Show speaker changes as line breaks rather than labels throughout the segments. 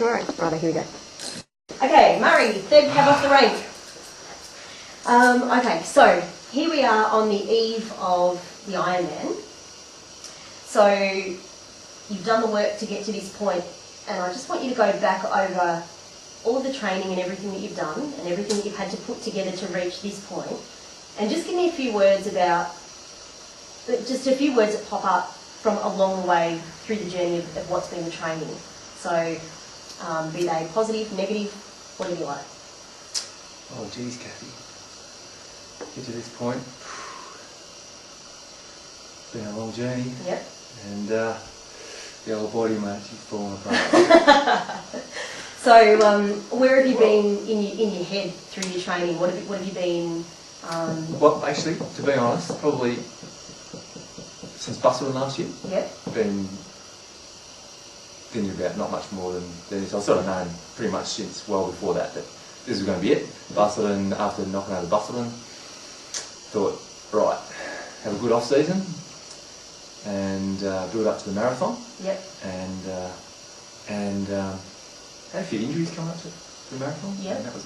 Alright, here we go.
Okay, Murray, third cab off the rank. Okay, so here we are on the eve of the Ironman. So you've done the work to get to this point, and I just want you to go back over all of the training and everything that you've done and everything that you've had to put together to reach this point, and just give me a few words about, just a few words that pop up from along the way through the journey of what's been the training. So be they positive, negative, whatever you like.
Oh geez, Kathy. Get to this point. It's been a long journey.
Yep.
And the old body, mate, she's falling apart.
So where have you been in your head through your training? What have you been?
Well, actually, to be honest, probably since Busselton last year.
Yep.
Been thinking about not much more than this. I've sort of known pretty much since well before that this was going to be it. Busselton, after knocking out of Busselton, thought, right, have a good off season and build up to the marathon.
Yep.
And had a few injuries coming up to the marathon.
Yep.
And that was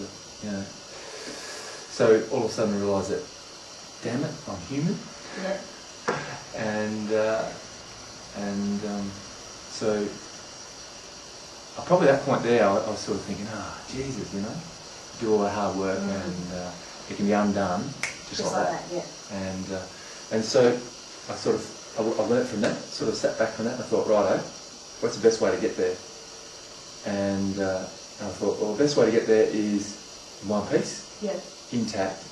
so all of a sudden I realised that, damn it, I'm human.
Yep.
So probably at that point there, I was sort of thinking, Jesus, do all that hard work and it can be undone just like that.
Yeah.
And so I learnt from that, sort of sat back from that and I thought, righto, what's the best way to get there? And I thought, well, the best way to get there is in one piece, intact,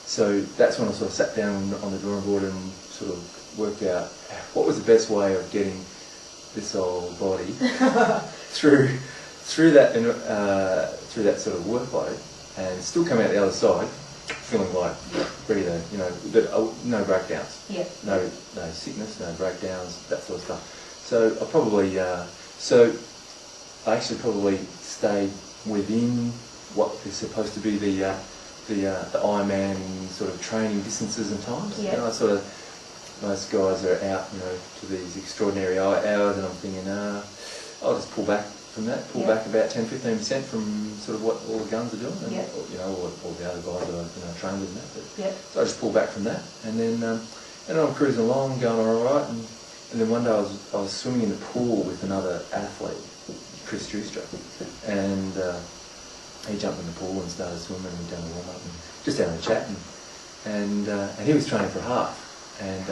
so that's when I sort of sat down on the drawing board and sort of worked out what was the best way of getting this old body through that sort of workload and still come out the other side feeling like breather, no breakdowns, no sickness, no breakdowns, that sort of stuff. So I actually probably stayed within what is supposed to be the Ironman sort of training distances and times. Most guys are out, to these extraordinary hours, and I'm thinking, I'll just pull back from that, back about 10-15% from sort of what all the guns are doing, and all the other guys that I trained with and that. So I just pull back from that, and then I'm cruising along, going all right, and then one day I was swimming in the pool with another athlete, Chris Drewstra, and he jumped in the pool and started swimming, and we done a warm up and just having a chat, and he was training for a half. And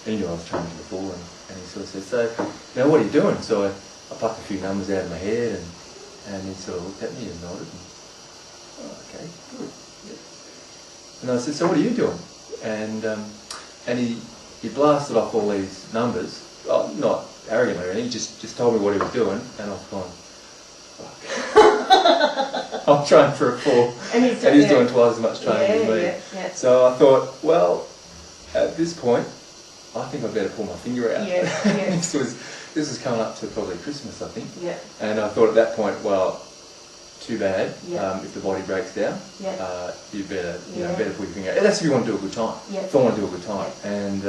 he knew I was training before, and he sort of said, so, now what are you doing? So I plucked a few numbers out of my head, and he sort of looked at me and nodded, and, okay, good. And I said, so what are you doing? And he blasted off all these numbers, not arrogantly or anything, he just told me what he was doing, and I was going, fuck. I'm training for a 4, and he's doing twice as much training as me. So I thought, well, at this point, I think I'd better pull my finger out. This was coming up to probably Christmas, I think. And I thought at that point, well, too bad. If the body breaks down, you better pull your finger out. That's if you want to do a good time. If I want to do a good time, and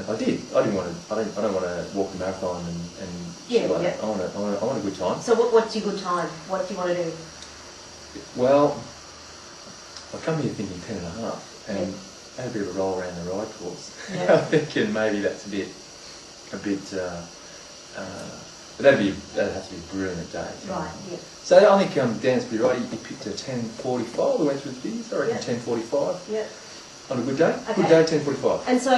I did. I don't want to walk the marathon and shit like that. I want a good time.
So what's your good time? What do you want to do?
Well, I come here thinking 10.5, and I had a bit of a roll around the ride course. I'm thinking maybe that's a bit, but that'd have to be a brilliant day. So I think Dan's pretty right. He picked a 10:45. We went through the figures. I reckon 10:45. On a good day. Okay. Good day, 10:45.
And so,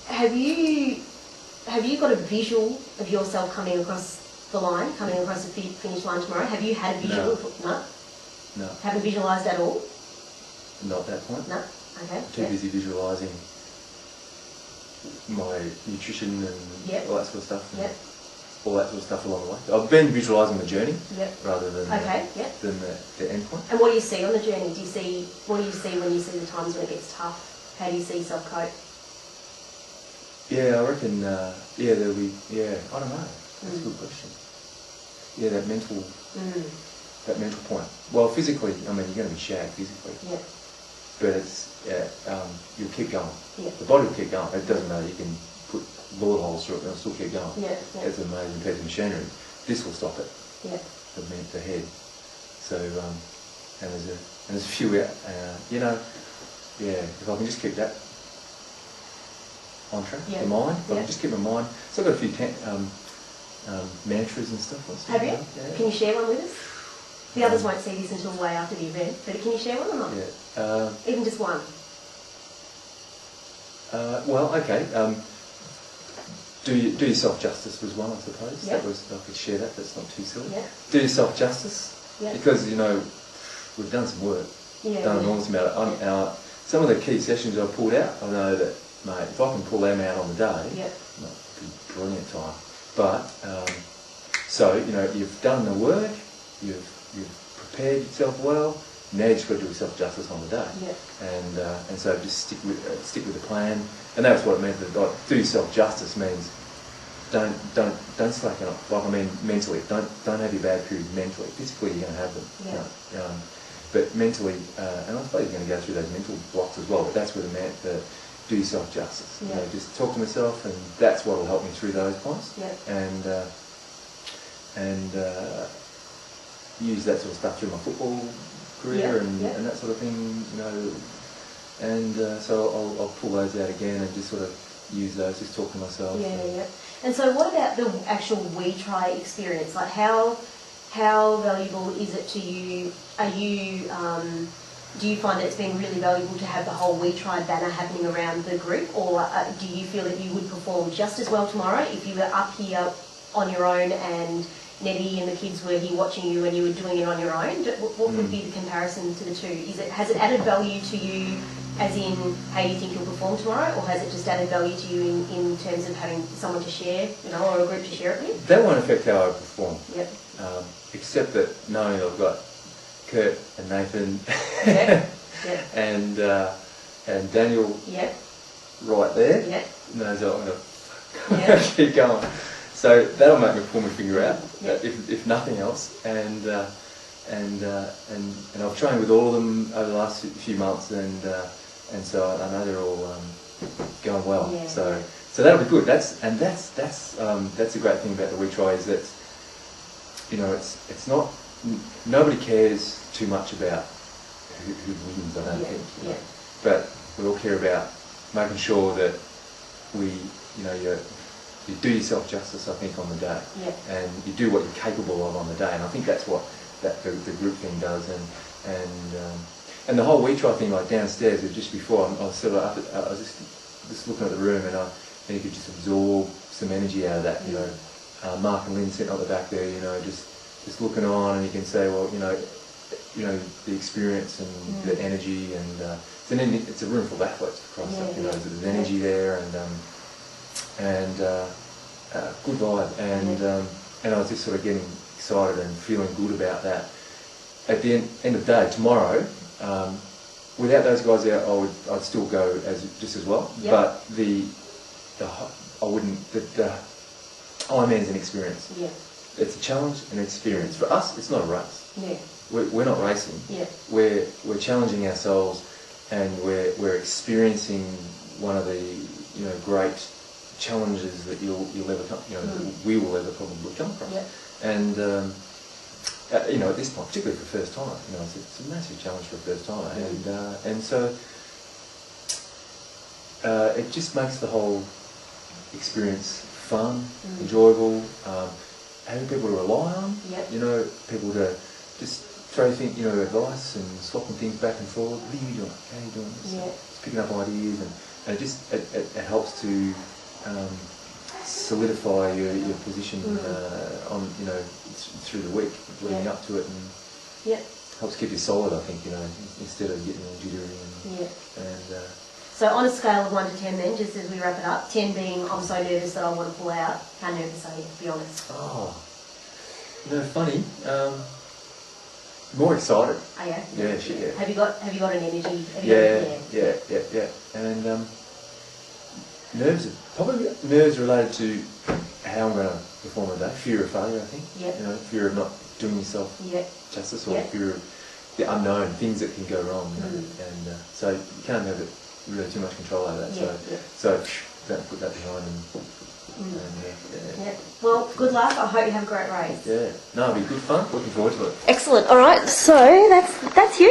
have you got a visual of yourself coming across the line, coming across the finish line tomorrow? Have you had a visual?
No.
Haven't visualised at all?
Not at that point.
No. Okay.
Too busy visualising my nutrition and all that sort of stuff. All that sort of stuff along the way. I've been visualising the journey rather than the end point.
And what do you see on the journey? What do you see when you see the times when it gets tough? How do you see yourself cope?
Yeah, I reckon. There'll be. Yeah, I don't know. That's a good question. Yeah, that mental point. Well, physically, I mean, you're going to be shagged physically. but it's you'll keep going.
Yeah.
The body will keep going. It doesn't matter. You can put bullet holes through it and it'll still keep going.
Yeah.
It's an amazing piece of machinery. This will stop it.
Yeah.
The head. So and there's a few you know, yeah. If I can just keep that on track, the mind. If I can just keep my mind. So I've got a few mantras and stuff.
Have you?
Yeah.
Can you share one with us? The others won't see this until way after the event, but can you share one or not?
Yeah.
Even just one.
Well, okay. Do yourself justice was one, I suppose.
Yeah.
That was, I could share that. That's not too silly.
Yeah.
Do yourself justice, because you know we've done some work, done an enormous amount. Some of the key sessions I pulled out, I know that, mate, if I can pull them out on the day, it'll be a brilliant time. But so you know, you've done the work, you've prepared yourself well. Now you just got to do yourself justice on the day, and so just stick with the plan, and that's what it meant. That like, do yourself justice means don't slacken off. Like I mean, mentally, don't have your bad periods mentally. Physically, you're going to have them, but mentally, and I suppose you're going to go through those mental blocks as well. But that's where the do yourself justice. You know, just talk to myself, and that's what will help me through those points, and use that sort of stuff through my football career and that sort of thing, you know, and so I'll pull those out again and just sort of use those, just talk to myself.
And so what about the actual We Try experience? Like how valuable is it to you? Are you do you find that it's been really valuable to have the whole We Try banner happening around the group, or do you feel that you would perform just as well tomorrow if you were up here on your own and Nettie and the kids were here watching you and you were doing it on your own? What would be the comparison to the two? Has it added value to you as in how you think you'll perform tomorrow, or has it just added value to you in terms of having someone to share, you know, or a group to share it with?
That won't affect how I perform.
Yep.
Except that knowing I've got Kurt and Nathan and Daniel right there knows I'm going to keep going. So that'll make me pull my finger out, if nothing else. And I've trained with all of them over the last few months, and so I know they're all going well. So that'll be good. That's a great thing about the We Try, is that, you know, it's not, nobody cares too much about who wins, I don't think. You know. But we all care about making sure that we, you know, you do yourself justice, I think, on the day, and you do what you're capable of on the day, and I think that's what the group thing does, and the whole We Try thing, like downstairs, just before I was sort of up, I was just looking at the room, and you could just absorb some energy out of that, you know. Mark and Lynn sitting up the back there, you know, just looking on, and you can say, well, you know, the experience and the energy, and it's a room full of athletes across it, you know, there's energy there, and good vibe, and I was just sort of getting excited and feeling good about that. At the end of the day, tomorrow, without those guys there, I'd still go just as well. But the Ironman's an experience. It's a challenge and an experience. For us, it's not a race. We're not racing. We're challenging ourselves, and we're experiencing one of the, you know, great challenges that you'll ever come, you know, that we will ever probably come across. And you know, at this point, particularly for the first time, you know, it's a massive challenge for the first time, and so it just makes the whole experience fun, enjoyable, having people to rely on, you know, people to just throw things, you know, advice and swapping things back and forth. What are you doing? How are you doing? Just picking up ideas, and it helps to solidify your position on, you know, through the week leading up to it, and helps keep you solid, I think, you know, instead of getting all jittery and
So on a scale of 1 to 10 then, just as we wrap it up, 10 being I'm so nervous that I want to pull out, how nervous are you, to be honest?
Oh, you know, funny, more excited.
Oh yeah?
Yeah.
Have you got an energy?
Yeah. And nerves related to how I'm going to perform a day. Fear of failure, I think. You know, fear of not doing yourself justice, or fear of the unknown, things that can go wrong, you know? And so you can't have it really too much control over that. So don't put that behind them.
Yeah. Well, good luck. I hope you have a great race.
Yeah. No, it'll be good fun. Looking forward to it.
Excellent. All right. So that's you.